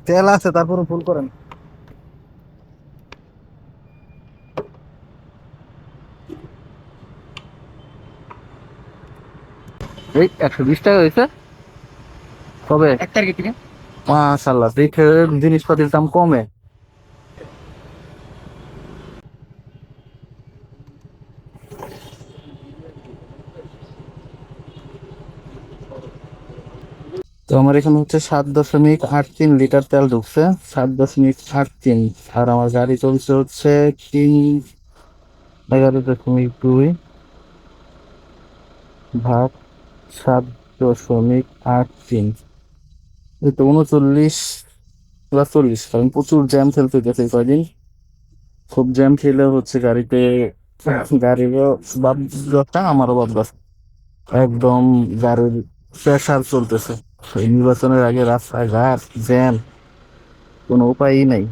তেল আছে তারপরে ফুল করেন। এই 120 টাকা হয়েছে কবে? 1 তারিখে থেকে। মাশাল্লাহ, দেখে জিনিসপাতির দাম কমে। তো আমার এখানে হচ্ছে 7.83 লিটার তেল ঢুকছে, 7.83। আর আমার গাড়ি চলছে হচ্ছে 3, 11.2 ভাগ 7.83, এই তো 39 বা 40। কারণ প্রচুর জ্যাম ফেলতে গেছে এই কয়দিন। খুব জ্যাম খেলে হচ্ছে গাড়িতে, গাড়িরও বাপটা আমারও বাপ, একদম গাড়ির প্রেসার চলতেছে। এই নির্বাচনের আগে রাস্তাঘাট জ্যাম, কোনো উপায়ই নাই।